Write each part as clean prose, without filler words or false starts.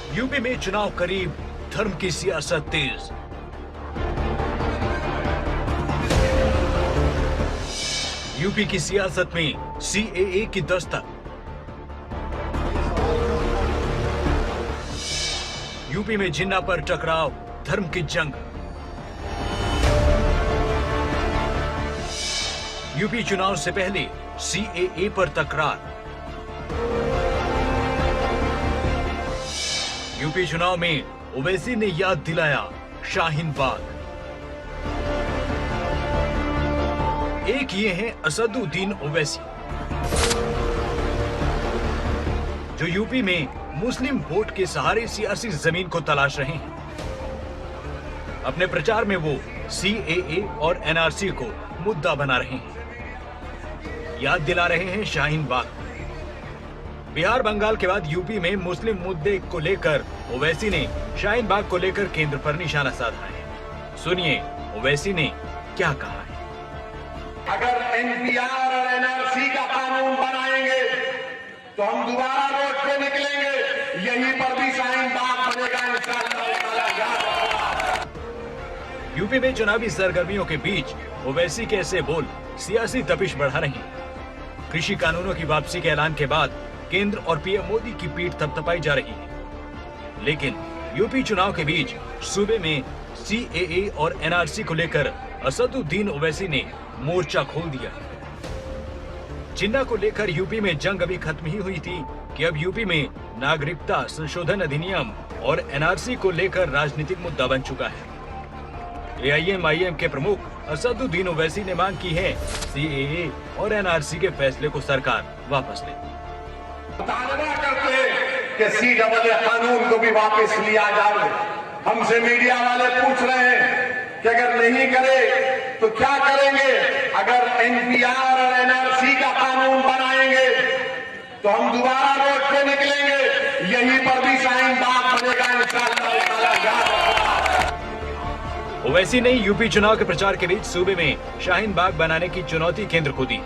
UP में चुनाव करीब, धर्म की सियासत तेज। यूपी की सियासत में सीएए की दस्तक। यूपी में जिन्ना पर टकराव, धर्म की जंग। यूपी चुनाव से पहले सीएए पर तकरार। यूपी चुनाव में ओवैसी ने याद दिलाया शाहीन बाग। एक ये हैं असदुद्दीन ओवैसी, जो यूपी में मुस्लिम वोट के सहारे सियासी जमीन को तलाश रहे हैं। अपने प्रचार में वो सीएए और एनआरसी को मुद्दा बना रहे हैं, याद दिला रहे हैं शाहीन बाग। बिहार बंगाल के बाद यूपी में मुस्लिम मुद्दे को लेकर ओवैसी ने शाहीन बाग को लेकर केंद्र पर निशाना साधा है। सुनिए ओवैसी ने क्या कहा है। अगर एनपीआर और एनआरसी का कानून बनाएंगे तो हम दोबारा रोड पे निकलेंगे, यहीं पर भी शाहीन बाग बनेगा इंशाअल्लाह। यूपी में चुनावी सरगर्मियों के बीच ओवैसी के ऐसे बोल सियासी तपिश बढ़ा रहे हैं। कृषि कानूनों की वापसी के ऐलान के बाद केंद्र और पीएम मोदी की पीठ थपथपाई जा रही है, लेकिन यूपी चुनाव के बीच सूबे में सीएए और एनआरसी को लेकर असदुद्दीन ओवैसी ने मोर्चा खोल दिया। जिन्ना को लेकर यूपी में जंग अभी खत्म ही हुई थी कि अब यूपी में नागरिकता संशोधन अधिनियम और एनआरसी को लेकर राजनीतिक मुद्दा बन चुका है। एआईएम के प्रमुख असदुद्दीन ओवैसी ने मांग की है सीएए और एनआरसी के फैसले को सरकार वापस ले। मुतालबा करते हैं कि सीएए कानून को भी वापस लिया जाए। हमसे मीडिया वाले पूछ रहे हैं कि अगर नहीं करे तो क्या करेंगे। अगर एनपीआर और एनआरसी का कानून बनाएंगे तो हम दोबारा रोड पे निकलेंगे, यहीं पर भी शाहीन बाग बनेगा इंशाअल्लाह। ओवैसी ने यूपी चुनाव के प्रचार के बीच सूबे में शाहीन बाग बनाने की चुनौती केंद्र को दी।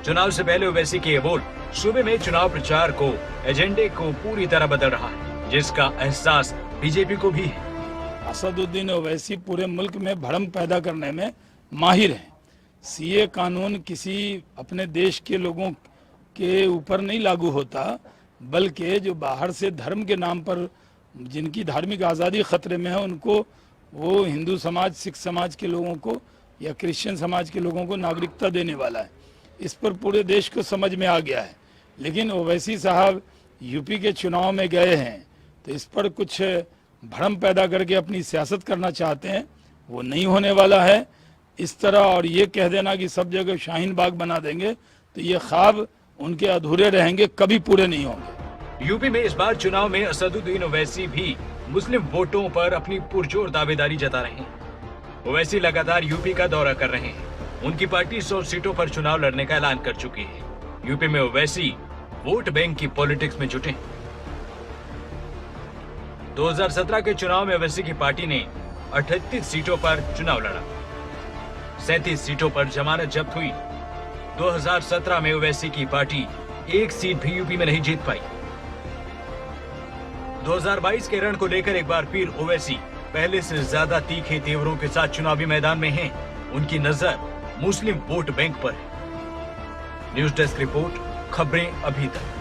चुनाव से पहले ओवैसी के ये बोल सूबे में चुनाव प्रचार को एजेंडे को पूरी तरह बदल रहा है, जिसका एहसास बीजेपी को भी है। असदुद्दीन ओवैसी पूरे मुल्क में भड़म पैदा करने में माहिर हैं। सीए कानून किसी अपने देश के लोगों के ऊपर नहीं लागू होता, बल्कि जो बाहर से धर्म के नाम पर जिनकी धार्मिक आज़ादी खतरे में है उनको, वो हिंदू समाज, सिख समाज के लोगों को या क्रिश्चियन समाज के लोगों को नागरिकता देने वाला है। इस पर पूरे देश को समझ में आ गया है। लेकिन ओवैसी साहब यूपी के चुनाव में गए हैं तो इस पर कुछ भ्रम पैदा करके अपनी सियासत करना चाहते हैं, वो नहीं होने वाला है। इस तरह और ये कह देना कि सब जगह शाहीन बाग बना देंगे तो ये ख्वाब उनके अधूरे रहेंगे, कभी पूरे नहीं होंगे। यूपी में इस बार चुनाव में असदुद्दीन ओवैसी भी मुस्लिम वोटों पर अपनी पुरजोर दावेदारी जता रहे हैं। ओवैसी लगातार यूपी का दौरा कर रहे हैं। उनकी पार्टी 100 सीटों पर चुनाव लड़ने का ऐलान कर चुकी है। यूपी में ओवैसी वोट बैंक की पॉलिटिक्स में जुटे हैं। 2017 के चुनाव में ओवैसी की पार्टी ने 38 सीटों पर चुनाव लड़ा, 37 सीटों पर जमानत जब्त हुई। 2017 में ओवैसी की पार्टी एक सीट भी यूपी में नहीं जीत पाई। 2022 के रण को लेकर एक बार फिर ओवैसी पहले से ज्यादा तीखे तेवरों के साथ चुनावी मैदान में हैं। उनकी नजर मुस्लिम वोट बैंक पर है। न्यूज डेस्क रिपोर्ट, खबरें अभी तक।